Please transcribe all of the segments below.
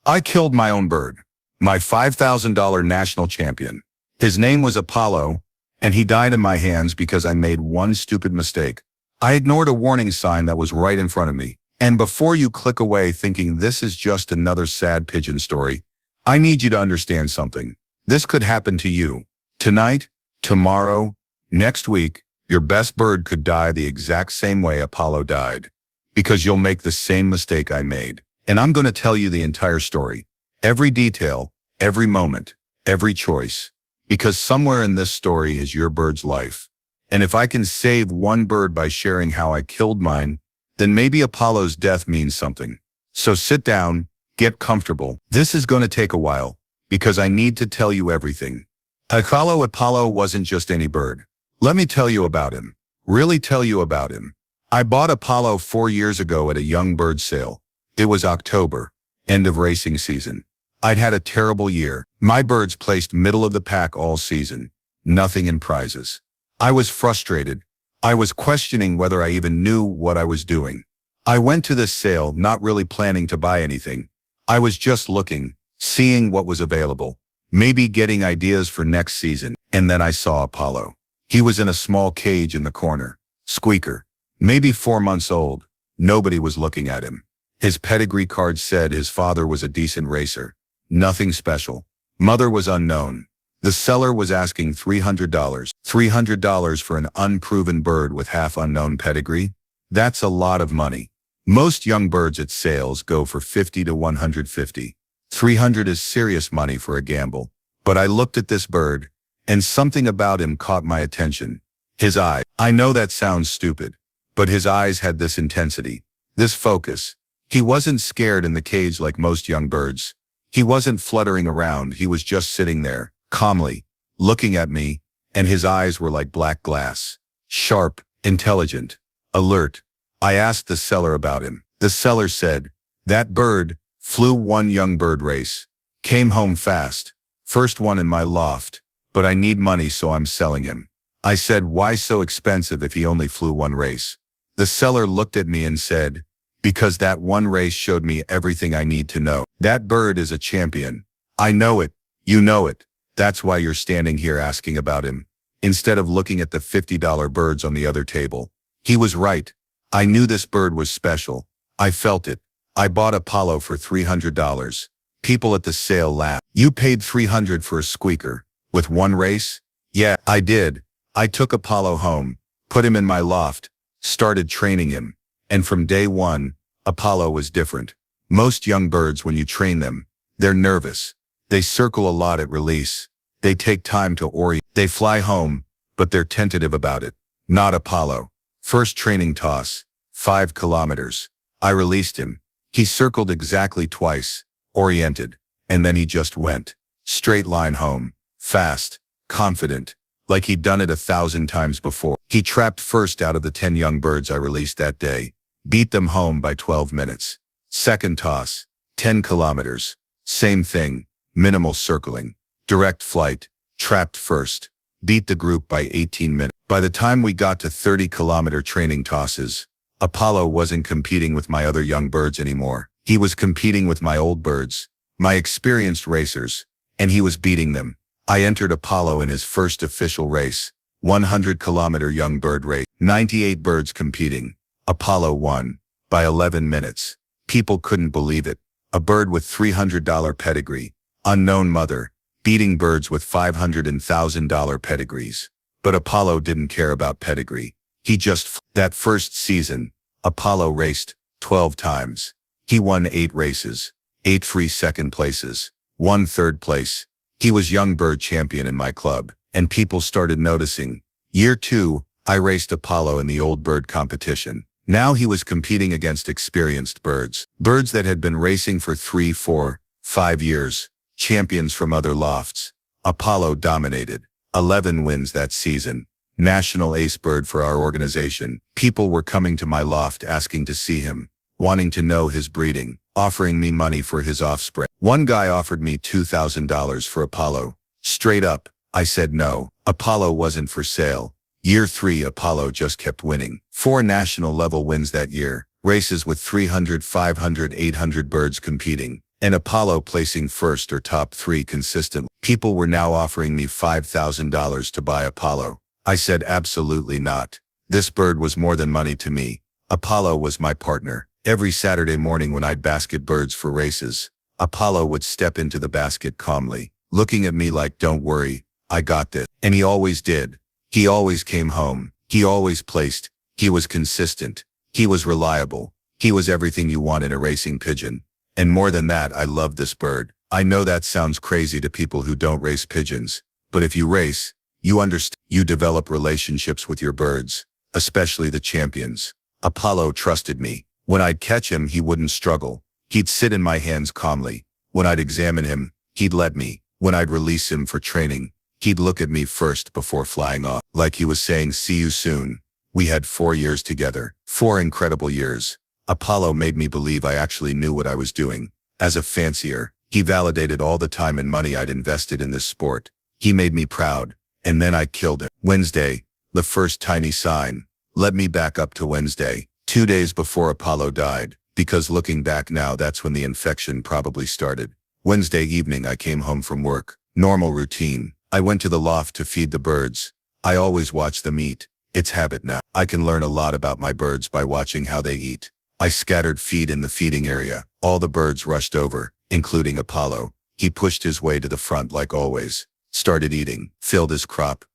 I killed my own bird, my $5,000 national champion. His name was Apollo, and he died in my hands because I made one stupid mistake. I ignored a warning sign that was right in front of me. And before you click away thinking this is just another sad pigeon story, I need you to understand something. This could happen to you. Tonight, tomorrow, next week, your best bird could die the exact same way Apollo died. Because you'll make the same mistake I made. And I'm going to tell you the entire story. Every detail, every moment, every choice. Because somewhere in this story is your bird's life. And if I can save one bird by sharing how I killed mine, then maybe Apollo's death means something. So sit down, get comfortable. This is going to take a while, because I need to tell you everything. Apollo wasn't just any bird. Let me tell you about him. Really tell you about him. I bought Apollo 4 years ago at a young bird sale. It was October, end of racing season. I'd had a terrible year. My birds placed middle of the pack all season. Nothing in prizes. I was frustrated. I was questioning whether I even knew what I was doing. I went to this sale not really planning to buy anything. I was just looking, seeing what was available, maybe getting ideas for next season. And then I saw Apollo. He was in a small cage in the corner. Squeaker. Maybe 4 months old. Nobody was looking at him. His pedigree card said his father was a decent racer. Nothing special. Mother was unknown. The seller was asking $300. $300 for an unproven bird with half unknown pedigree? That's a lot of money. Most young birds at sales go for $50 to $150. $300 is serious money for a gamble. But I looked at this bird, and something about him caught my attention. His eye. I know that sounds stupid, but his eyes had this intensity, this focus. He wasn't scared in the cage like most young birds. He wasn't fluttering around. He was just sitting there, calmly, looking at me, and his eyes were like black glass. Sharp, intelligent, alert. I asked the seller about him. The seller said, "That bird flew one young bird race. Came home fast. First one in my loft. But I need money, so I'm selling him." I said, "Why so expensive if he only flew one race?" The seller looked at me and said, "Because that one race showed me everything I need to know. That bird is a champion. I know it. You know it. That's why you're standing here asking about him, instead of looking at the $50 birds on the other table." He was right. I knew this bird was special. I felt it. I bought Apollo for $300. People at the sale laughed. "You paid $300 for a squeaker? With one race?" "Yeah, I did. I took Apollo home, put him in my loft, started training him. And from day one, Apollo was different. Most young birds, when you train them, they're nervous. They circle a lot at release. They take time to orient. They fly home, but they're tentative about it. Not Apollo. First training toss, 5 kilometers. I released him. He circled exactly twice, oriented, and then he just went. Straight line home, fast, confident, like he'd done it 1,000 times before. He trapped first out of the 10 young birds I released that day. Beat them home by 12 minutes. Second toss, 10 kilometers. Same thing, minimal circling. Direct flight, trapped first. Beat the group by 18 minutes. By the time we got to 30-kilometer training tosses, Apollo wasn't competing with my other young birds anymore. He was competing with my old birds, my experienced racers, and he was beating them. I entered Apollo in his first official race, 100-kilometer young bird race. 98 birds competing. Apollo won, by 11 minutes. People couldn't believe it. A bird with $300 pedigree, unknown mother, beating birds with $500 and $1,000 pedigrees. But Apollo didn't care about pedigree. He just that first season, Apollo raced 12 times. He won 8 races, 8 free second places, 1 third place. He was young bird champion in my club, and people started noticing. Year 2, I raced Apollo in the old bird competition. Now he was competing against experienced birds, birds that had been racing for 3, 4, 5 years, champions from other lofts. Apollo dominated. 11 wins that season. National ace bird for our organization. People were coming to my loft asking to see him, wanting to know his breeding, offering me money for his offspring. One guy offered me $2,000 for Apollo. Straight up, I said no. Apollo wasn't for sale. Year 3, Apollo just kept winning. 4 national level wins that year. Races with 300, 500, 800 birds competing. and Apollo placing first or top 3 consistently. People were now offering me $5,000 to buy Apollo. I said absolutely not. This bird was more than money to me. Apollo was my partner. Every Saturday morning when I'd basket birds for races, Apollo would step into the basket calmly, looking at me like, "Don't worry, I got this." And he always did. He always came home. He always placed. He was consistent. He was reliable. He was everything you want in a racing pigeon. And more than that, I loved this bird. I know that sounds crazy to people who don't race pigeons, but if you race, you understand. You develop relationships with your birds, especially the champions. Apollo trusted me. When I'd catch him, he wouldn't struggle. He'd sit in my hands calmly. When I'd examine him, he'd let me. When I'd release him for training, he'd look at me first before flying off, like he was saying, "See you soon." We had 4 years together, 4 incredible years. Apollo made me believe I actually knew what I was doing. As a fancier, he validated all the time and money I'd invested in this sport. He made me proud, and then I killed him. Wednesday, the first tiny sign. Let me back up to Wednesday, 2 days before Apollo died, because looking back now, that's when the infection probably started. Wednesday evening, I came home from work. Normal routine. I went to the loft to feed the birds. I always watch them eat. It's habit now. I can learn a lot about my birds by watching how they eat. I scattered feed in the feeding area. All the birds rushed over, including Apollo. He pushed his way to the front like always, started eating, filled his crop.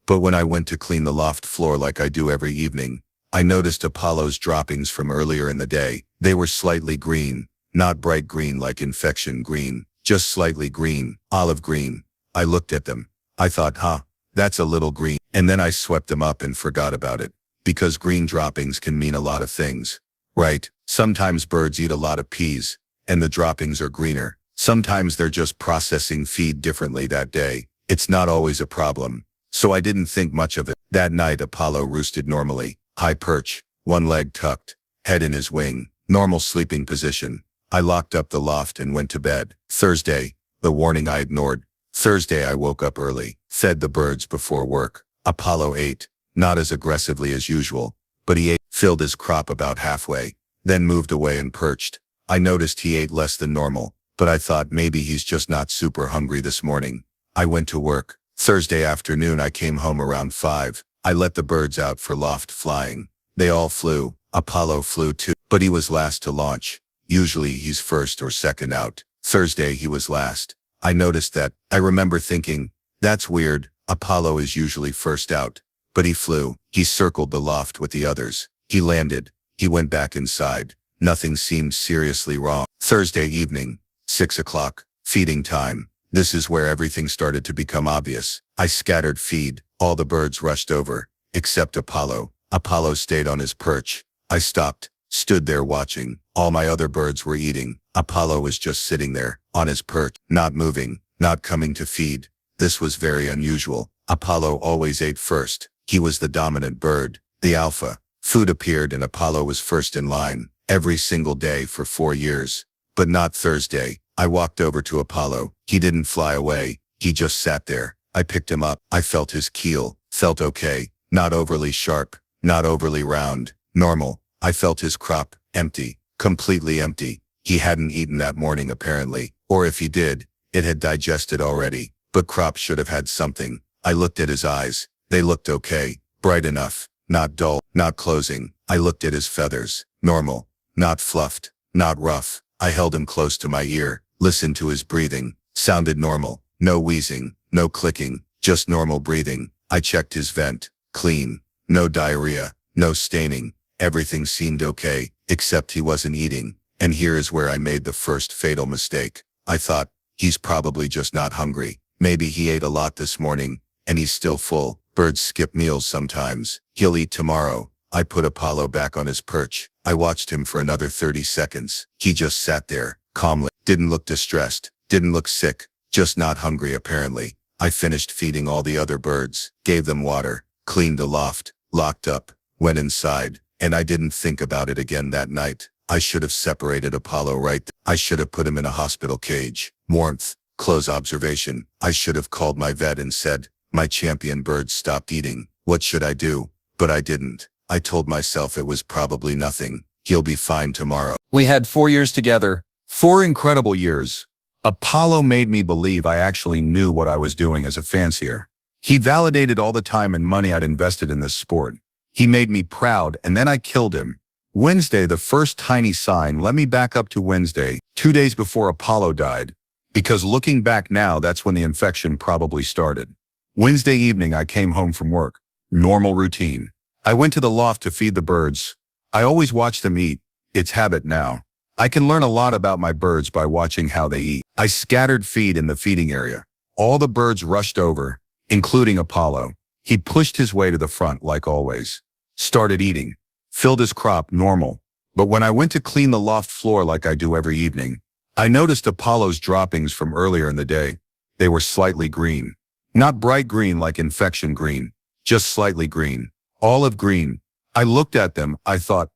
But when I went to clean the loft floor like I do every evening, I noticed Apollo's droppings from earlier in the day. They were slightly green, not bright green like infection green, just slightly green, olive green. I looked at them. I thought, that's a little green. And then I swept them up and forgot about it. Because green droppings can mean a lot of things. Right? Sometimes birds eat a lot of peas, and the droppings are greener. Sometimes they're just processing feed differently that day. It's not always a problem. So I didn't think much of it. That night Apollo roosted normally, high perch, one leg tucked, head in his wing, normal sleeping position. I locked up the loft and went to bed. Thursday, the warning I ignored. Thursday I woke up early, fed the birds before work. Apollo ate, not as aggressively as usual, but he ate, filled his crop about halfway, then moved away and perched. I noticed he ate less than normal, but I thought maybe he's just not super hungry this morning. I went to work. Thursday afternoon I came home around 5. I let the birds out for loft flying. They all flew. Apollo flew too, but he was last to launch. Usually he's first or second out. Thursday he was last. I noticed that. I remember thinking, that's weird. Apollo is usually first out. But he flew. He circled the loft with the others. He landed. He went back inside. Nothing seemed seriously wrong. Thursday evening, 6 o'clock, feeding time. This is where everything started to become obvious. I scattered feed. All the birds rushed over, except Apollo. Apollo stayed on his perch. I stopped, stood there watching. All my other birds were eating. Apollo was just sitting there, on his perch, not moving, not coming to feed. This was very unusual. Apollo always ate first. He was the dominant bird, the alpha. Food appeared and Apollo was first in line, every single day for 4 years. But not Thursday. I walked over to Apollo. He didn't fly away. He just sat there. I picked him up. I felt his keel. Felt okay. Not overly sharp. Not overly round. Normal. I felt his crop. Empty. Completely empty. He hadn't eaten that morning apparently. Or if he did, it had digested already. But crop should have had something. I looked at his eyes. They looked okay. Bright enough. Not dull. Not closing. I looked at his feathers. Normal. Not fluffed. Not rough. I held him close to my ear. Listened to his breathing. Sounded normal. No wheezing. No clicking. Just normal breathing. I checked his vent. Clean. No diarrhea. No staining. Everything seemed okay, except he wasn't eating. And here is where I made the first fatal mistake. I thought, he's probably just not hungry. Maybe he ate a lot this morning, and he's still full. Birds skip meals sometimes. He'll eat tomorrow. I put Apollo back on his perch. I watched him for another 30 seconds. He just sat there, calmly. Didn't look distressed. Didn't look sick. Just not hungry apparently. I finished feeding all the other birds, gave them water, cleaned the loft, locked up, went inside, and I didn't think about it again that night. I should have separated Apollo right there. I should have put him in a hospital cage. Warmth, close observation. I should have called my vet and said, my champion bird stopped eating. What should I do? But I didn't. I told myself it was probably nothing. He'll be fine tomorrow. We had 4 years together, 4 incredible years. Apollo made me believe I actually knew what I was doing as a fancier. He validated all the time and money I'd invested in this sport. He made me proud, and then I killed him. Wednesday, the first tiny sign. Let me back up to Wednesday, 2 days before Apollo died. Because looking back now, that's when the infection probably started. Wednesday evening, I came home from work. Normal routine. I went to the loft to feed the birds. I always watch them eat. It's habit now. I can learn a lot about my birds by watching how they eat. I scattered feed in the feeding area. All the birds rushed over, including Apollo. He pushed his way to the front like always. Started eating. Filled his crop, normal. But when I went to clean the loft floor like I do every evening, I noticed Apollo's droppings from earlier in the day. They were slightly green. Not bright green like infection green, just slightly green. Olive green. I looked at them, I thought,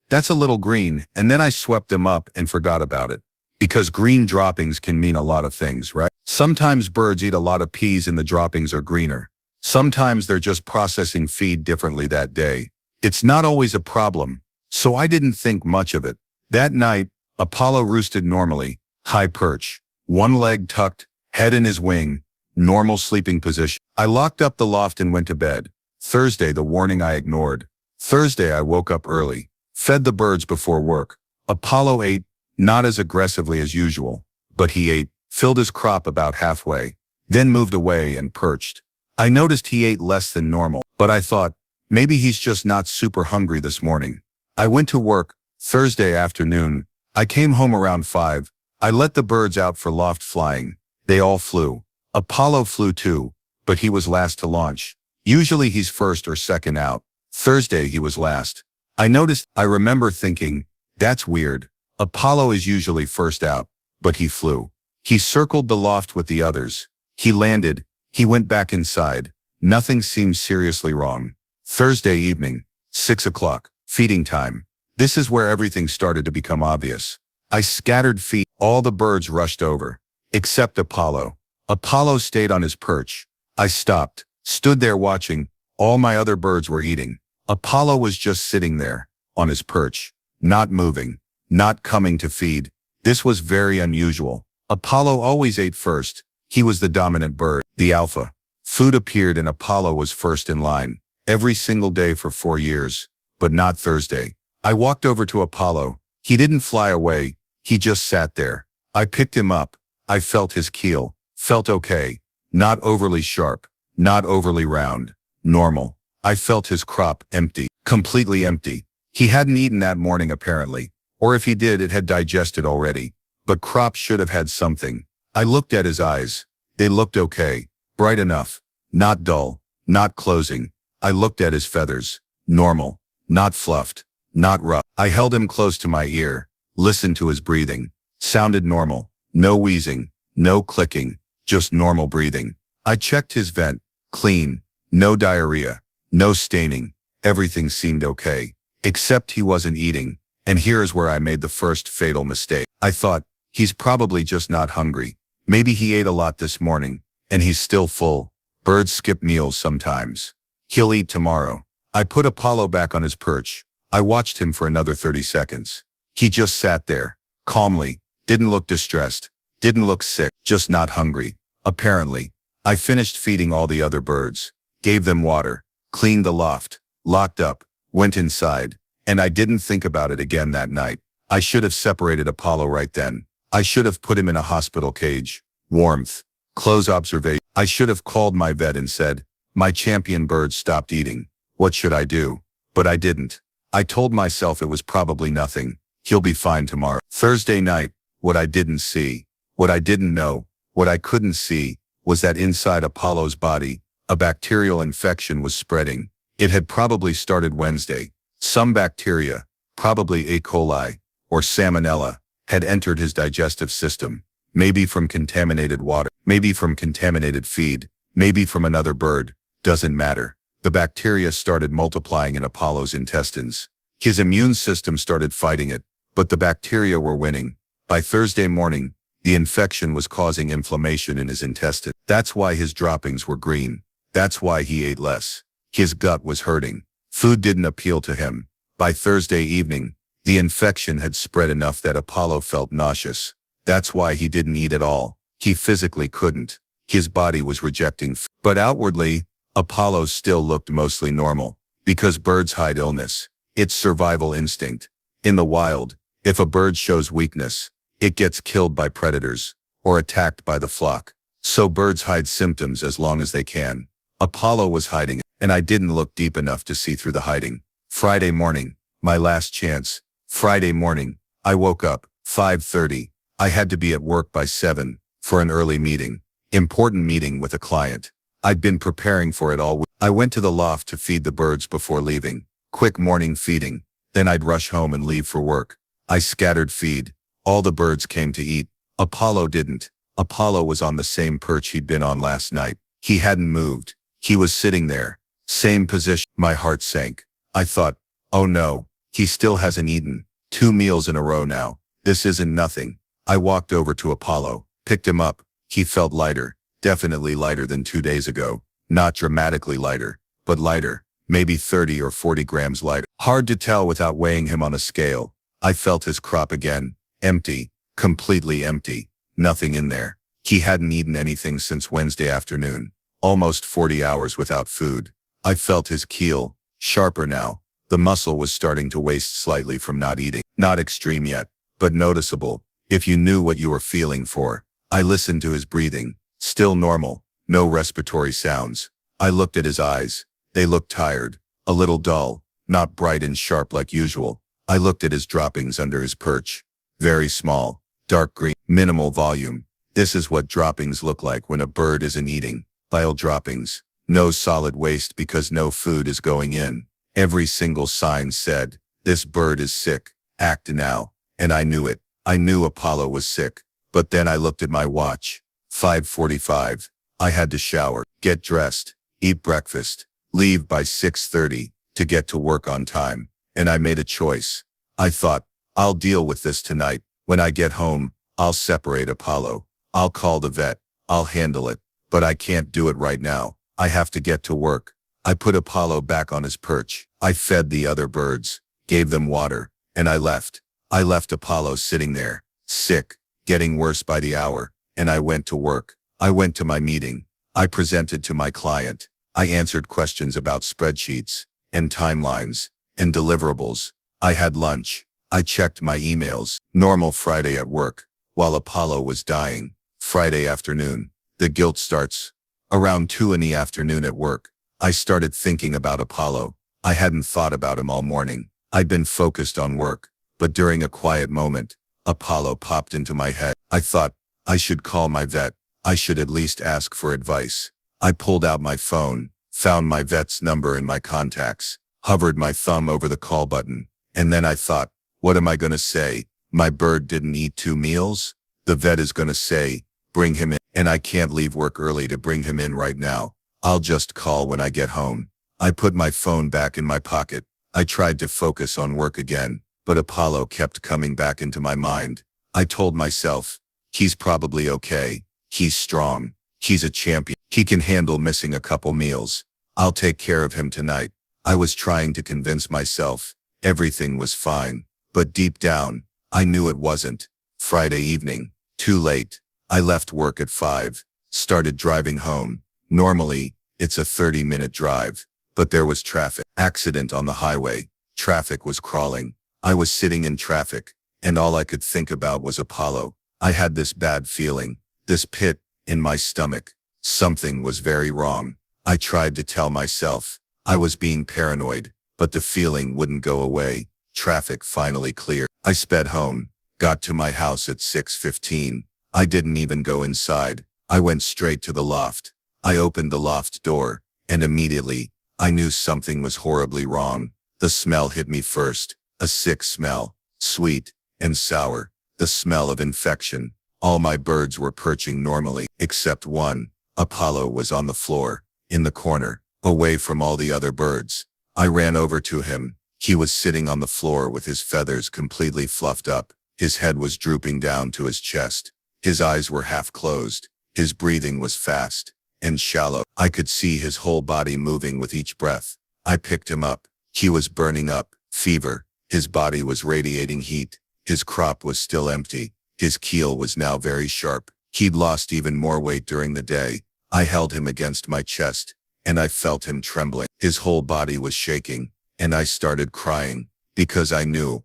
that's a little green, and then I swept them up and forgot about it. Because green droppings can mean a lot of things, right? Sometimes birds eat a lot of peas and the droppings are greener. Sometimes they're just processing feed differently that day. It's not always a problem, so I didn't think much of it. That night, Apollo roosted normally, high perch, one leg tucked, head in his wing, normal sleeping position. I locked up the loft and went to bed. Thursday, the warning I ignored. Thursday, I woke up early, fed the birds before work. Apollo ate, not as aggressively as usual, but he ate, filled his crop about halfway, then moved away and perched. I noticed he ate less than normal, but I thought, maybe he's just not super hungry this morning. I went to work. Thursday afternoon, I came home around 5. I let the birds out for loft flying. They all flew. Apollo flew too, but he was last to launch. Usually he's first or second out. Thursday he was last. I remember thinking, that's weird. Apollo is usually first out, but he flew. He circled the loft with the others. He landed. He went back inside. Nothing seemed seriously wrong. Thursday evening, 6 o'clock, feeding time. This is where everything started to become obvious. I scattered feed. All the birds rushed over, except Apollo. Apollo stayed on his perch. I stopped, stood there watching. All my other birds were eating. Apollo was just sitting there, on his perch, not moving, not coming to feed. This was very unusual. Apollo always ate first. He was the dominant bird, the alpha. Food appeared and Apollo was first in line, every single day for 4 years, but not Thursday. I walked over to Apollo. He didn't fly away. He just sat there. I picked him up. I felt his keel. Felt okay. Not overly sharp. Not overly round. Normal. I felt his crop empty. Completely empty. He hadn't eaten that morning apparently. Or if he did, it had digested already. But crop should have had something. I looked at his eyes. They looked okay. Bright enough. Not dull. Not closing. I looked at his feathers. Normal. Not fluffed. Not rough. I held him close to my ear. Listened to his breathing. Sounded normal. No wheezing. No clicking. Just normal breathing. I checked his vent. Clean. No diarrhea. No staining. Everything seemed okay. Except he wasn't eating. And here's where I made the first fatal mistake. I thought, he's probably just not hungry. Maybe he ate a lot this morning, and he's still full. Birds skip meals sometimes. He'll eat tomorrow. I put Apollo back on his perch. I watched him for another 30 seconds. He just sat there, calmly, didn't look distressed, didn't look sick, just not hungry, apparently. I finished feeding all the other birds, gave them water, cleaned the loft, locked up, went inside, and I didn't think about it again that night. I should have separated Apollo right then. I should have put him in a hospital cage. Warmth. Close observation. I should have called my vet and said, my champion bird stopped eating. What should I do? But I didn't. I told myself it was probably nothing. He'll be fine tomorrow. Thursday night, what I didn't see, what I didn't know, what I couldn't see, was that inside Apollo's body, a bacterial infection was spreading. It had probably started Wednesday. Some bacteria, probably E. coli or Salmonella, had entered his digestive system, maybe from contaminated water, maybe from contaminated feed, maybe from another bird, doesn't matter. The bacteria started multiplying in Apollo's intestines. His immune system started fighting it, but the bacteria were winning. By Thursday morning, the infection was causing inflammation in his intestine. That's why his droppings were green. That's why he ate less. His gut was hurting. Food didn't appeal to him. By Thursday evening, The infection had spread enough that Apollo felt nauseous. That's why he didn't eat at all. He physically couldn't. His body was rejecting food. But outwardly, Apollo still looked mostly normal. Because birds hide illness. It's survival instinct. In the wild, if a bird shows weakness, it gets killed by predators or attacked by the flock. So birds hide symptoms as long as they can. Apollo was hiding, and I didn't look deep enough to see through the hiding. Friday morning, my last chance. Friday morning, I woke up, 5:30. I had to be at work by 7 for an early meeting. Important meeting with a client. I'd been preparing for it all week. I went to the loft to feed the birds before leaving. Quick morning feeding. Then I'd rush home and leave for work. I scattered feed. All the birds came to eat. Apollo didn't. Apollo was on the same perch he'd been on last night. He hadn't moved. He was sitting there. Same position. My heart sank. I thought, oh no, he still hasn't eaten. 2 meals in a row now. This isn't nothing. I walked over to Apollo, picked him up. He felt lighter. Definitely lighter than 2 days ago. Not dramatically lighter, but lighter. Maybe 30 or 40 grams lighter. Hard to tell without weighing him on a scale. I felt his crop again. Empty. Completely empty. Nothing in there. He hadn't eaten anything since Wednesday afternoon. Almost 40 hours without food. I felt his keel. Sharper now. The muscle was starting to waste slightly from not eating. Not extreme yet, but noticeable. If you knew what you were feeling for. I listened to his breathing. Still normal. No respiratory sounds. I looked at his eyes. They looked tired. A little dull. Not bright and sharp like usual. I looked at his droppings under his perch. Very small. Dark green. Minimal volume. This is what droppings look like when a bird isn't eating. Bile droppings. No solid waste because no food is going in. Every single sign said, this bird is sick. Act now. And I knew it. I knew Apollo was sick. But then I looked at my watch. 5:45. I had to shower, get dressed, eat breakfast, leave by 6:30 to get to work on time. And I made a choice. I thought, I'll deal with this tonight. When I get home, I'll separate Apollo. I'll call the vet. I'll handle it. But I can't do it right now. I have to get to work. I put Apollo back on his perch. I fed the other birds, gave them water, and I left. I left Apollo sitting there, sick, getting worse by the hour, and I went to work. I went to my meeting. I presented to my client. I answered questions about spreadsheets, and timelines, and deliverables. I had lunch. I checked my emails. Normal Friday at work, while Apollo was dying. Friday afternoon. The guilt starts. Around 2 in the afternoon at work, I started thinking about Apollo. I hadn't thought about him all morning. I'd been focused on work. But during a quiet moment, Apollo popped into my head. I thought, I should call my vet. I should at least ask for advice. I pulled out my phone, found my vet's number in my contacts, hovered my thumb over the call button, and then I thought, what am I going to say? My bird didn't eat 2 meals? The vet is going to say, bring him in, and I can't leave work early to bring him in right now. I'll just call when I get home. I put my phone back in my pocket. I tried to focus on work again, but Apollo kept coming back into my mind. I told myself, he's probably okay. He's strong. He's a champion. He can handle missing a couple meals. I'll take care of him tonight. I was trying to convince myself everything was fine, but deep down, I knew it wasn't. Friday evening, too late. I left work at 5, started driving home. Normally, it's a 30-minute drive, but there was traffic. Accident on the highway. Traffic was crawling. I was sitting in traffic, and all I could think about was Apollo. I had this bad feeling, this pit in my stomach. Something was very wrong. I tried to tell myself I was being paranoid, but the feeling wouldn't go away. Traffic finally cleared. I sped home, got to my house at 6:15. I didn't even go inside. I went straight to the loft. I opened the loft door, and immediately, I knew something was horribly wrong. The smell hit me first, a sick smell, sweet and sour, the smell of infection. All my birds were perching normally, except one. Apollo was on the floor, in the corner, away from all the other birds. I ran over to him. He was sitting on the floor with his feathers completely fluffed up. His head was drooping down to his chest. His eyes were half closed. His breathing was fast and shallow. I could see his whole body moving with each breath. I picked him up. He was burning up, fever, His body was radiating heat. His crop was still empty. His keel was now very sharp. He'd lost even more weight during the day. I held him against my chest, and I felt him trembling. His whole body was shaking, and I started crying, because I knew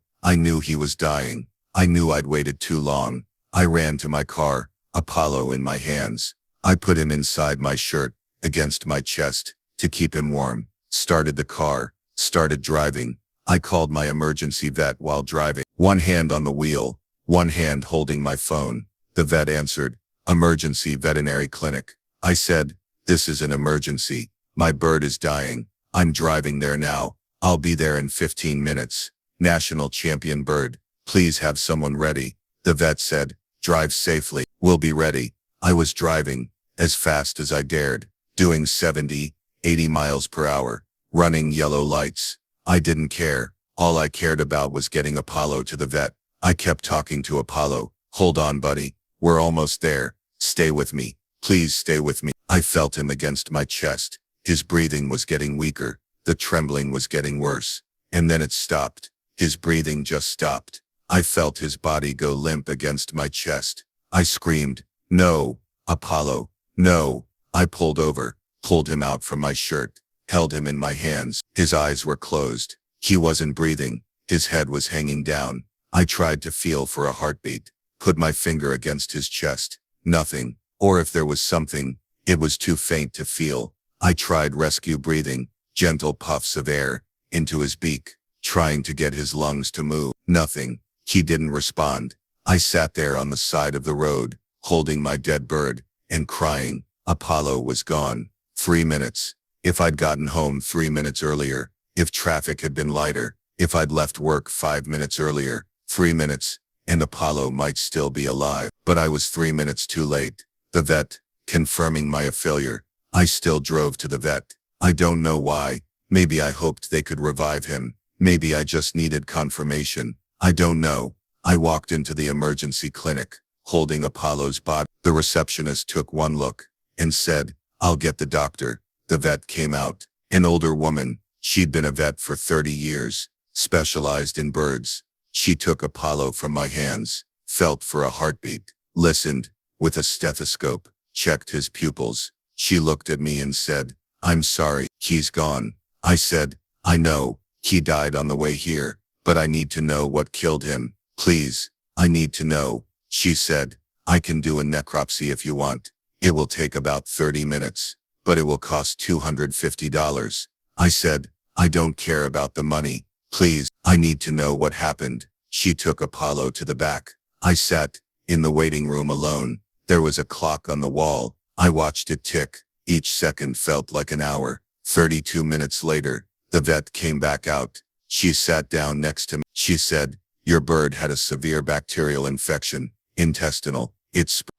he was dying. I knew I'd waited too long. I ran to my car, Apollo in my hands. I put him inside my shirt, against my chest, to keep him warm. Started the car, started driving. I called my emergency vet while driving. One hand on the wheel, one hand holding my phone. The vet answered, "Emergency veterinary clinic." I said, "This is an emergency. My bird is dying. I'm driving there now. I'll be there in 15 minutes. National champion bird. Please have someone ready." The vet said, "Drive safely. We'll be ready." I was driving, as fast as I dared, doing 70, 80 miles per hour, running yellow lights. I didn't care. All I cared about was getting Apollo to the vet. I kept talking to Apollo. "Hold on, buddy. We're almost there. Stay with me. Please stay with me." I felt him against my chest. His breathing was getting weaker. The trembling was getting worse. And then it stopped. His breathing just stopped. I felt his body go limp against my chest. I screamed, "No, Apollo, no." I pulled over, pulled him out from my shirt, held him in my hands. His eyes were closed. He wasn't breathing. His head was hanging down. I tried to feel for a heartbeat, put my finger against his chest. Nothing. Or if there was something, it was too faint to feel. I tried rescue breathing, gentle puffs of air, into his beak, trying to get his lungs to move. Nothing. He didn't respond. I sat there on the side of the road, holding my dead bird, and crying. Apollo was gone. 3 minutes. If I'd gotten home 3 minutes earlier, if traffic had been lighter, if I'd left work 5 minutes earlier, 3 minutes, and Apollo might still be alive. But I was 3 minutes too late. The vet, confirming my failure. I still drove to the vet. I don't know why. Maybe I hoped they could revive him. Maybe I just needed confirmation. I don't know. I walked into the emergency clinic, holding Apollo's body. The receptionist took one look and said, "I'll get the doctor." The vet came out. An older woman. She'd been a vet for 30 years, specialized in birds. She took Apollo from my hands, felt for a heartbeat, listened, with a stethoscope, checked his pupils. She looked at me and said, "I'm sorry, he's gone." I said, "I know, he died on the way here, but I need to know what killed him. Please, I need to know." She said, "I can do a necropsy if you want. It will take about 30 minutes, but it will cost $250. I said, "I don't care about the money. Please, I need to know what happened." She took Apollo to the back. I sat in the waiting room alone. There was a clock on the wall. I watched it tick. Each second felt like an hour. 32 minutes later, the vet came back out. She sat down next to me. She said, "Your bird had a severe bacterial infection, intestinal.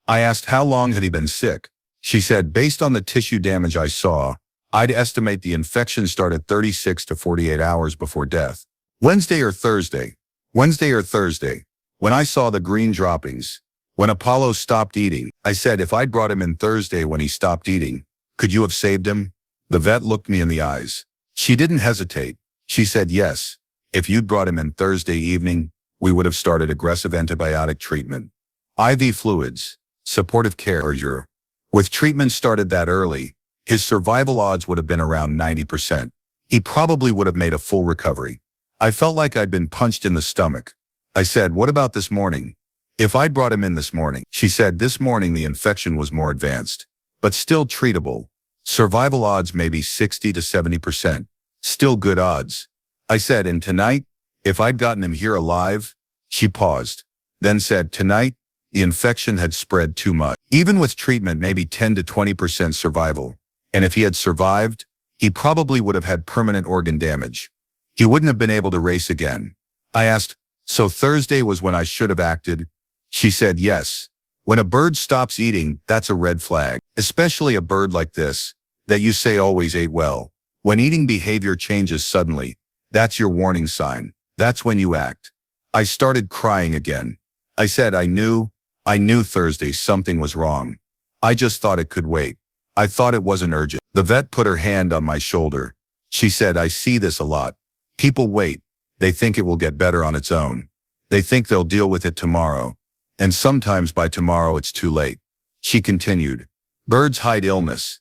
I asked how long had he been sick. She said, "Based on the tissue damage I saw, I'd estimate the infection started 36 to 48 hours before death." Wednesday or Thursday. When I saw the green droppings, when Apollo stopped eating, I said, "If I'd brought him in Thursday when he stopped eating, could you have saved him?" The vet looked me in the eyes. She didn't hesitate. She said, "Yes. If you'd brought him in Thursday evening, we would have started aggressive antibiotic treatment, IV fluids, supportive care. With treatment started that early, his survival odds would have been around 90%. He probably would have made a full recovery." I felt like I'd been punched in the stomach. I said, "What about this morning? If I'd brought him in this morning?" She said, "This morning the infection was more advanced, but still treatable. Survival odds maybe 60 to 70%. Still good odds." I said, "And tonight, if I'd gotten him here alive?" She paused, then said, "Tonight, the infection had spread too much. Even with treatment, maybe 10 to 20% survival. And if he had survived, he probably would have had permanent organ damage. He wouldn't have been able to race again." I asked, "So Thursday was when I should have acted?" She said, "Yes. When a bird stops eating, that's a red flag, especially a bird like this, that you say always ate well. When eating behavior changes suddenly, that's your warning sign. That's when you act." I started crying again. I said, I knew Thursday something was wrong. I just thought it could wait. I thought it wasn't urgent." The vet put her hand on my shoulder. She said, "I see this a lot. People wait. They think it will get better on its own. They think they'll deal with it tomorrow. And sometimes by tomorrow it's too late. She continued. Birds hide illness.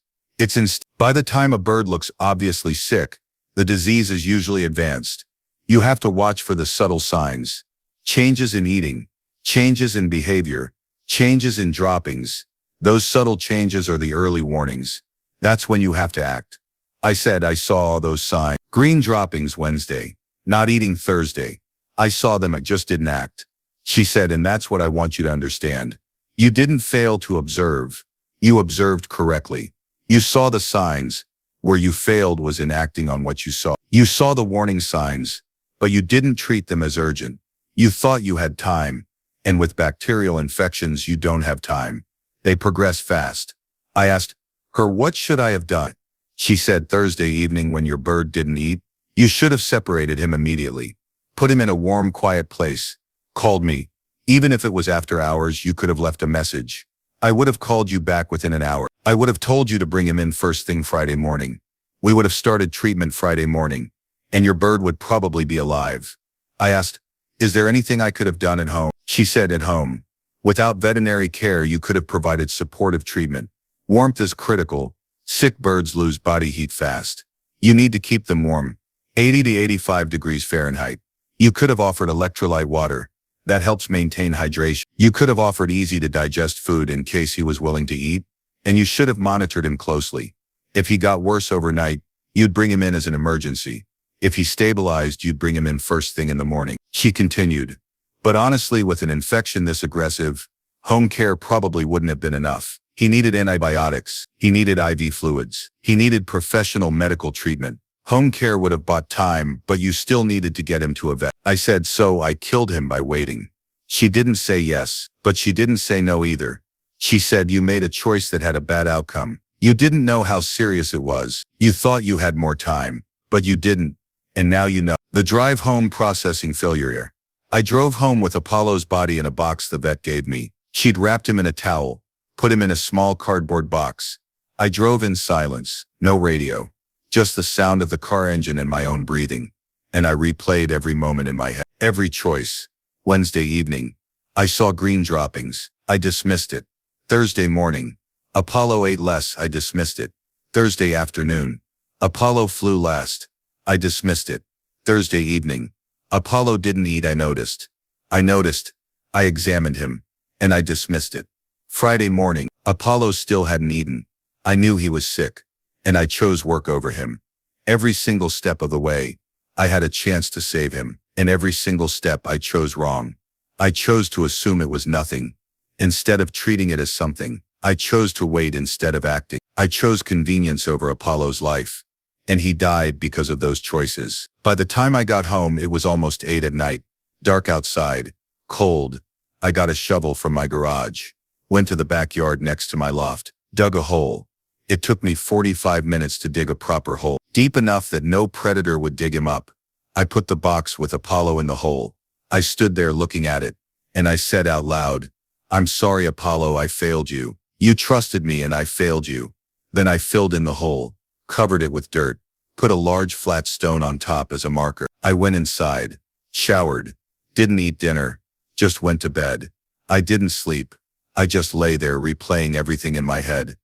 By the time a bird looks obviously sick, the disease is usually advanced. You have to watch for the subtle signs. Changes in eating, changes in behavior, changes in droppings. Those subtle changes are the early warnings. That's when you have to act. I said I saw all those signs. Green droppings Wednesday. Not eating Thursday. I saw them, I just didn't act. She said, and that's what I want you to understand. You didn't fail to observe. You observed correctly. You saw the signs. Where you failed was in acting on what you saw. You saw the warning signs, but you didn't treat them as urgent. You thought you had time, and with bacterial infections you don't have time. They progress fast. I asked her, what should I have done? She said, Thursday evening when your bird didn't eat, you should have separated him immediately. Put him in a warm, quiet place. Called me. Even if it was after hours, you could have left a message. I would have called you back within an hour. I would have told you to bring him in first thing Friday morning. We would have started treatment Friday morning, and your bird would probably be alive. I asked, is there anything I could have done at home? She said, at home. Without veterinary care, you could have provided supportive treatment. Warmth is critical. Sick birds lose body heat fast. You need to keep them warm. 80 to 85 degrees Fahrenheit. You could have offered electrolyte water. That helps maintain hydration. You could have offered easy to digest food in case he was willing to eat, and you should have monitored him closely. If he got worse overnight, you'd bring him in as an emergency. If he stabilized, you'd bring him in first thing in the morning. She continued. But honestly, with an infection this aggressive, home care probably wouldn't have been enough. He needed antibiotics. He needed IV fluids. He needed professional medical treatment. Home care would have bought time, but you still needed to get him to a vet. I said, so I killed him by waiting. She didn't say yes, but she didn't say no either. She said, you made a choice that had a bad outcome. You didn't know how serious it was. You thought you had more time, but you didn't. And now you know. The drive home processing failure. I drove home with Apollo's body in a box the vet gave me. She'd wrapped him in a towel, put him in a small cardboard box. I drove in silence, no radio. Just the sound of the car engine and my own breathing. And I replayed every moment in my head. Every choice. Wednesday evening. I saw green droppings. I dismissed it. Thursday morning. Apollo ate less. I dismissed it. Thursday afternoon. Apollo flew last. I dismissed it. Thursday evening. Apollo didn't eat. I noticed. I examined him. And I dismissed it. Friday morning. Apollo still hadn't eaten. I knew he was sick. And I chose work over him. Every single step of the way, I had a chance to save him, and every single step I chose wrong. I chose to assume it was nothing. Instead of treating it as something, I chose to wait instead of acting. I chose convenience over Apollo's life. And he died because of those choices. By the time I got home, it was almost 8 at night. Dark outside. Cold. I got a shovel from my garage. Went to the backyard next to my loft. Dug a hole. It took me 45 minutes to dig a proper hole, deep enough that no predator would dig him up. I put the box with Apollo in the hole. I stood there looking at it, and I said out loud, I'm sorry, Apollo, I failed you. You trusted me and I failed you. Then I filled in the hole, covered it with dirt, put a large flat stone on top as a marker. I went inside, showered, didn't eat dinner, just went to bed. I didn't sleep. I just lay there replaying everything in my head.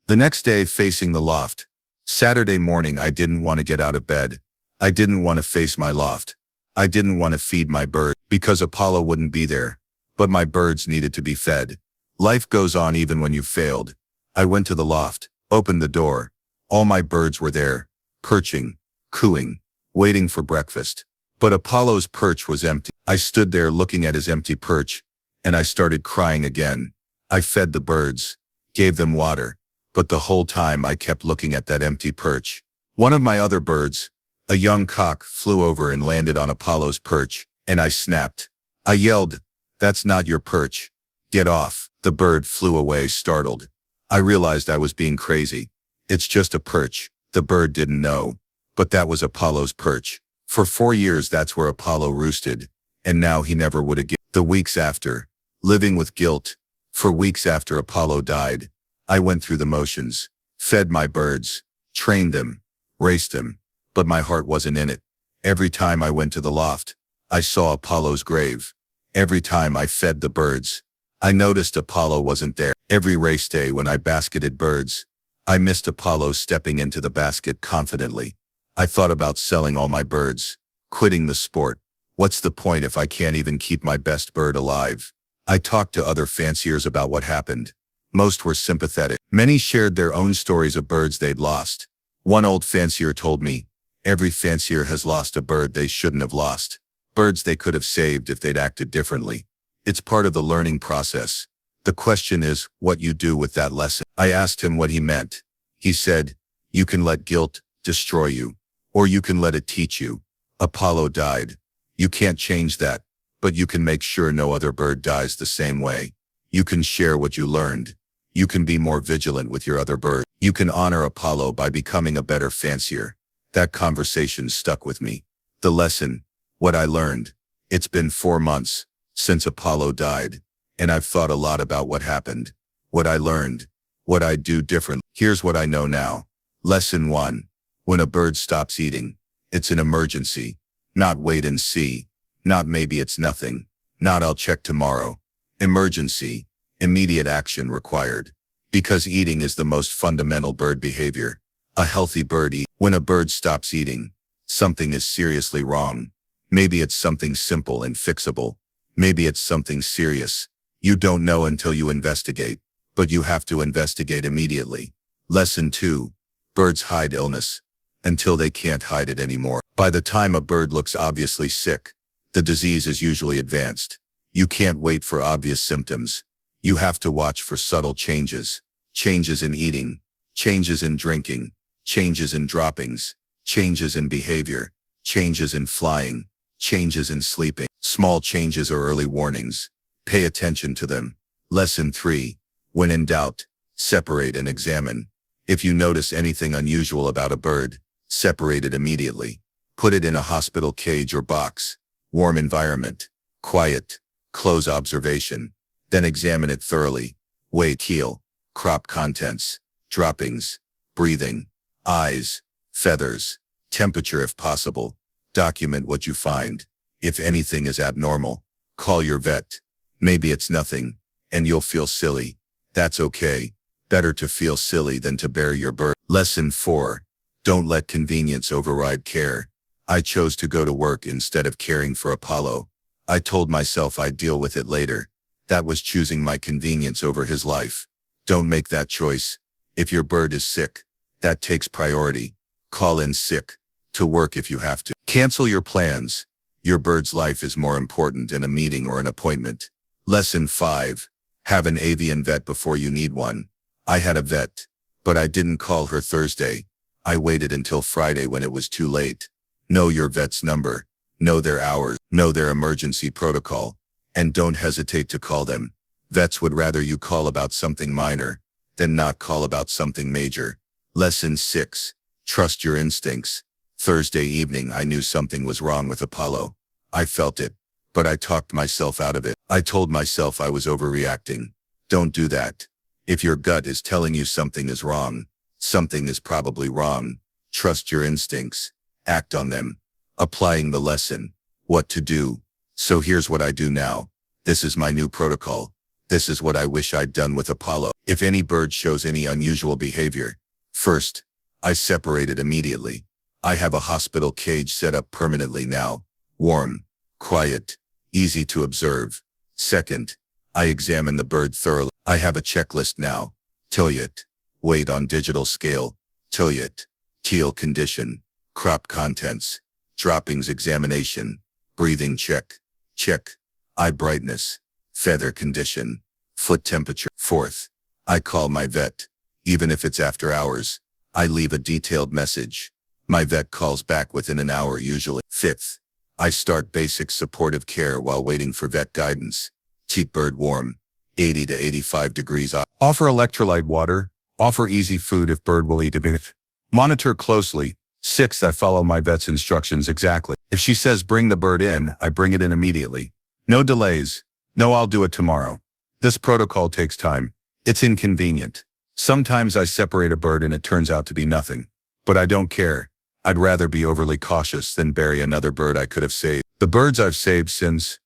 The next day, facing the loft. Saturday morning, I didn't want to get out of bed. I didn't want to face my loft. I didn't want to feed my bird because Apollo wouldn't be there. But my birds needed to be fed. Life goes on even when you've failed. I went to the loft, opened the door. All my birds were there, perching, cooing, waiting for breakfast. But Apollo's perch was empty. I stood there looking at his empty perch, and I started crying again. I fed the birds, gave them water. But the whole time I kept looking at that empty perch. One of my other birds, a young cock, flew over and landed on Apollo's perch, and I snapped. I yelled, that's not your perch. Get off. The bird flew away startled. I realized I was being crazy. It's just a perch. The bird didn't know. But that was Apollo's perch. For 4 years that's where Apollo roosted. And now he never would again. The weeks after, living with guilt. For weeks after Apollo died. I went through the motions, fed my birds, trained them, raced them, but my heart wasn't in it. Every time I went to the loft, I saw Apollo's grave. Every time I fed the birds, I noticed Apollo wasn't there. Every race day when I basketed birds, I missed Apollo stepping into the basket confidently. I thought about selling all my birds, quitting the sport. What's the point if I can't even keep my best bird alive? I talked to other fanciers about what happened. Most were sympathetic. Many shared their own stories of birds they'd lost. One old fancier told me, every fancier has lost a bird they shouldn't have lost. Birds they could have saved if they'd acted differently. It's part of the learning process. The question is what you do with that lesson. I asked him what he meant. He said, you can let guilt destroy you, or you can let it teach you. Apollo died. You can't change that, but you can make sure no other bird dies the same way. You can share what you learned. You can be more vigilant with your other bird. You can honor Apollo by becoming a better fancier. That conversation stuck with me. The lesson, what I learned. It's been 4 months since Apollo died, and I've thought a lot about what happened, what I learned, what I'd do differently. Here's what I know now. Lesson 1. When a bird stops eating, it's an emergency. Not wait and see. Not maybe it's nothing. Not I'll check tomorrow. Emergency. Immediate action required. Because eating is the most fundamental bird behavior. A healthy bird eats. When a bird stops eating, something is seriously wrong. Maybe it's something simple and fixable. Maybe it's something serious. You don't know until you investigate, but you have to investigate immediately. Lesson 2. Birds hide illness until they can't hide it anymore. By the time a bird looks obviously sick, the disease is usually advanced. You can't wait for obvious symptoms. You have to watch for subtle changes. Changes in eating, changes in drinking, changes in droppings, changes in behavior, changes in flying, changes in sleeping. Small changes are early warnings. Pay attention to them. Lesson 3. When in doubt, separate and examine. If you notice anything unusual about a bird, separate it immediately. Put it in a hospital cage or box. Warm environment. Quiet. Close observation. Then examine it thoroughly. Weigh keel, crop contents, droppings, breathing, eyes, feathers, temperature if possible. Document what you find. If anything is abnormal, call your vet. Maybe it's nothing, and you'll feel silly. That's okay. Better to feel silly than to bury your bird. Lesson 4. Don't let convenience override care. I chose to go to work instead of caring for Apollo. I told myself I'd deal with it later. That was choosing my convenience over his life. Don't make that choice. If your bird is sick, that takes priority. Call in sick to work if you have to. Cancel your plans. Your bird's life is more important than a meeting or an appointment. Lesson 5. Have an avian vet before you need one. I had a vet, but I didn't call her Thursday. I waited until Friday when it was too late. Know your vet's number. Know their hours. Know their emergency protocol. And don't hesitate to call them. Vets would rather you call about something minor than not call about something major. Lesson 6. Trust your instincts. Thursday evening I knew something was wrong with Apollo. I felt it, but I talked myself out of it. I told myself I was overreacting. Don't do that. If your gut is telling you something is wrong, something is probably wrong. Trust your instincts. Act on them. Applying the lesson. What to do. So here's what I do now. This is my new protocol. This is what I wish I'd done with Apollo. If any bird shows any unusual behavior, first, I separate it immediately. I have a hospital cage set up permanently now. Warm, quiet, easy to observe. Second, I examine the bird thoroughly. I have a checklist now. Toyot. Weight on digital scale. Toyot. Keel condition. Crop contents. Droppings examination. Breathing check. Check. Eye brightness. Feather condition. Foot temperature. Fourth, I call my vet. Even if it's after hours, I leave a detailed message. My vet calls back within an hour usually. Fifth, I start basic supportive care while waiting for vet guidance. Keep bird warm. 80 to 85 degrees. Offer electrolyte water. Offer easy food if bird will eat it. Monitor closely. Sixth, I follow my vet's instructions exactly. If she says bring the bird in, I bring it in immediately. No delays. No, I'll do it tomorrow. This protocol takes time. It's inconvenient. Sometimes I separate a bird and it turns out to be nothing. But I don't care. I'd rather be overly cautious than bury another bird I could have saved. The birds I've saved since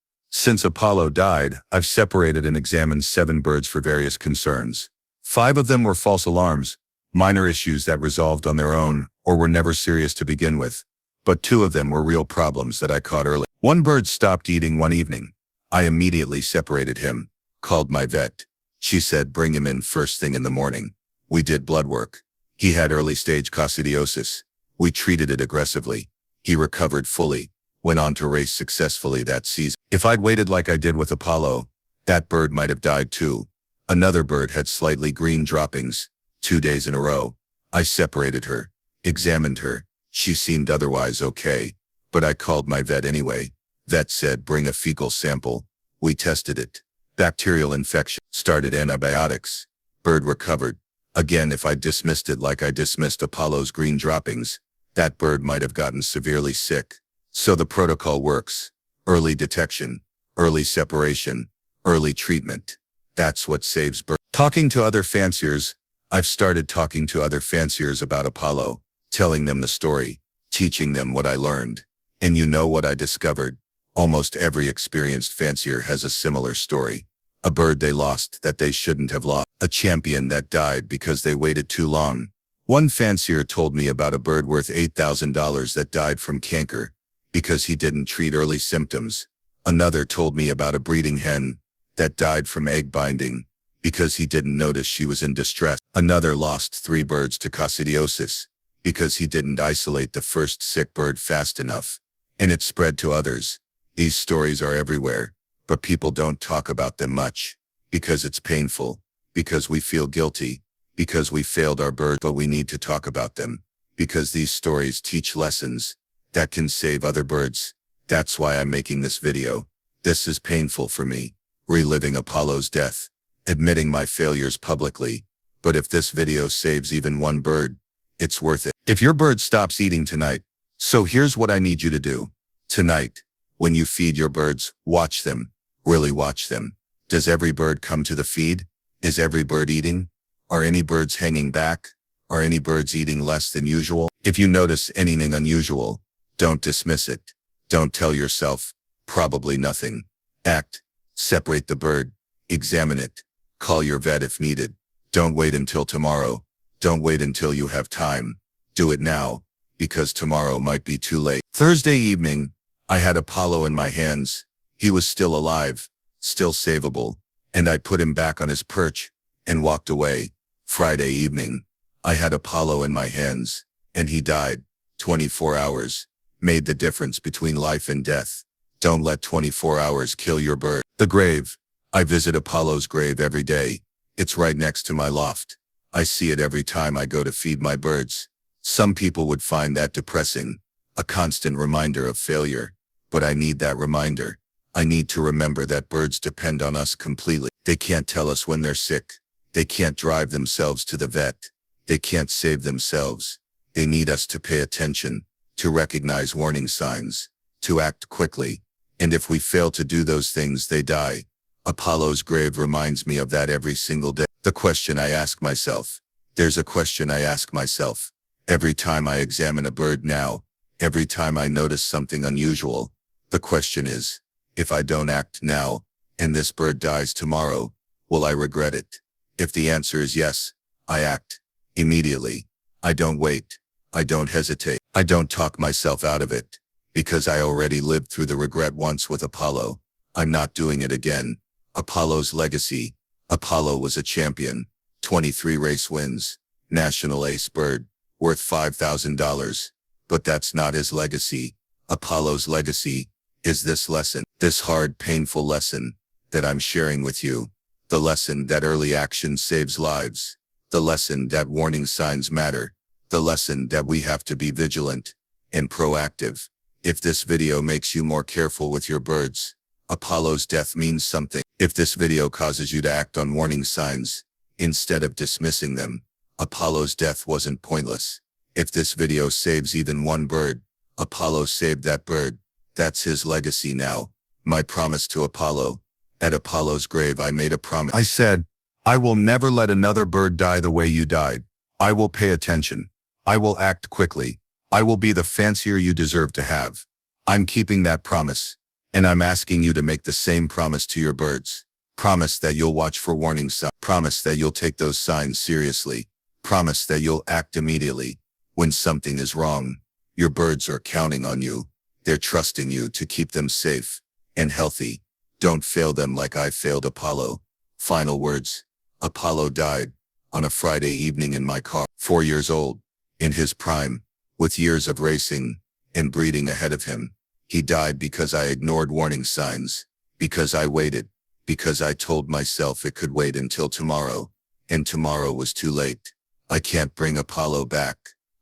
Apollo died, I've separated and examined 7 birds for various concerns. 5 of them were false alarms, minor issues that resolved on their own or were never serious to begin with. But 2 of them were real problems that I caught early. One bird stopped eating one evening. I immediately separated him, called my vet. She said bring him in first thing in the morning. We did blood work. He had early-stage coccidiosis. We treated it aggressively. He recovered fully, went on to race successfully that season. If I'd waited like I did with Apollo, that bird might have died too. Another bird had slightly green droppings, 2 days in a row. I separated her, examined her. She seemed otherwise okay, but I called my vet anyway. Vet said bring a fecal sample. We tested it. Bacterial infection. Started antibiotics. Bird recovered. Again, if I dismissed it like I dismissed Apollo's green droppings, that bird might have gotten severely sick. So the protocol works. Early detection, early separation, early treatment. That's what saves birds. Talking to other fanciers. I've started talking to other fanciers about Apollo, telling them the story, teaching them what I learned. And you know what I discovered? Almost every experienced fancier has a similar story. A bird they lost that they shouldn't have lost. A champion that died because they waited too long. One fancier told me about a bird worth $8,000 that died from canker because he didn't treat early symptoms. Another told me about a breeding hen that died from egg binding because he didn't notice she was in distress. Another lost 3 birds to coccidiosis because he didn't isolate the first sick bird fast enough, and it spread to others. These stories are everywhere, but people don't talk about them much because it's painful, because we feel guilty, because we failed our bird. But we need to talk about them because these stories teach lessons that can save other birds. That's why I'm making this video. This is painful for me, reliving Apollo's death, admitting my failures publicly. But if this video saves even one bird, it's worth it. If your bird stops eating tonight, so here's what I need you to do. Tonight, when you feed your birds, watch them. Really watch them. Does every bird come to the feed? Is every bird eating? Are any birds hanging back? Are any birds eating less than usual? If you notice anything unusual, don't dismiss it. Don't tell yourself, probably nothing. Act. Separate the bird. Examine it. Call your vet if needed. Don't wait until tomorrow. Don't wait until you have time. Do it now, because tomorrow might be too late. Thursday evening, I had Apollo in my hands. He was still alive, still savable, and I put him back on his perch and walked away. Friday evening, I had Apollo in my hands, and he died. 24 hours made the difference between life and death. Don't let 24 hours kill your bird. The grave. I visit Apollo's grave every day. It's right next to my loft. I see it every time I go to feed my birds. Some people would find that depressing, a constant reminder of failure. But I need that reminder. I need to remember that birds depend on us completely. They can't tell us when they're sick. They can't drive themselves to the vet. They can't save themselves. They need us to pay attention, to recognize warning signs, to act quickly. And if we fail to do those things, they die. Apollo's grave reminds me of that every single day. The question I ask myself. There's a question I ask myself. Every time I examine a bird now, every time I notice something unusual, the question is, if I don't act now, and this bird dies tomorrow, will I regret it? If the answer is yes, I act immediately. I don't wait. I don't hesitate. I don't talk myself out of it, because I already lived through the regret once with Apollo. I'm not doing it again. Apollo's legacy. Apollo was a champion. 23 race wins. National ace bird. Worth $5,000. But that's not his legacy. Apollo's legacy is this lesson. This hard, painful lesson that I'm sharing with you. The lesson that early action saves lives. The lesson that warning signs matter. The lesson that we have to be vigilant and proactive. If this video makes you more careful with your birds, Apollo's death means something. If this video causes you to act on warning signs, instead of dismissing them, Apollo's death wasn't pointless. If this video saves even one bird, Apollo saved that bird. That's his legacy now. My promise to Apollo. At Apollo's grave I made a promise. I said, I will never let another bird die the way you died. I will pay attention. I will act quickly. I will be the fancier you deserve to have. I'm keeping that promise. And I'm asking you to make the same promise to your birds. Promise that you'll watch for warning signs. Promise that you'll take those signs seriously. Promise that you'll act immediately when something is wrong. Your birds are counting on you. They're trusting you to keep them safe and healthy. Don't fail them like I failed Apollo. Final words. Apollo died on a Friday evening in my car. 4 years old, in his prime, with years of racing and breeding ahead of him. He died because I ignored warning signs, because I waited, because I told myself it could wait until tomorrow, and tomorrow was too late. I can't bring Apollo back.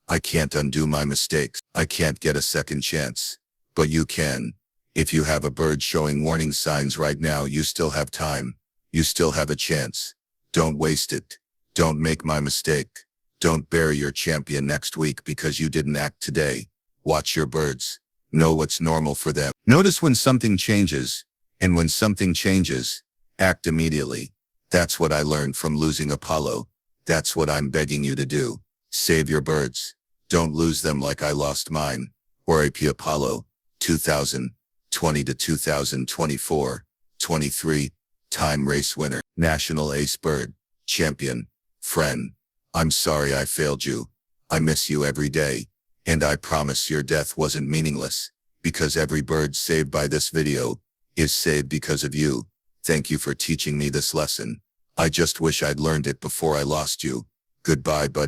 I can't undo my mistakes. I can't get a second chance. But you can. If you have a bird showing warning signs right now, you still have time. You still have a chance. Don't waste it. Don't make my mistake. Don't bury your champion next week because you didn't act today. Watch your birds. Know what's normal for them. Notice when something changes, and when something changes, act immediately. That's what I learned from losing Apollo. That's what I'm begging you to do. Save your birds. Don't lose them like I lost mine. Or AP Apollo, 2020 to 2024, 23, time race winner, national ace bird, champion, friend. I'm sorry I failed you. I miss you every day. And I promise your death wasn't meaningless, because every bird saved by this video is saved because of you. Thank you for teaching me this lesson. I just wish I'd learned it before I lost you. Goodbye, buddy.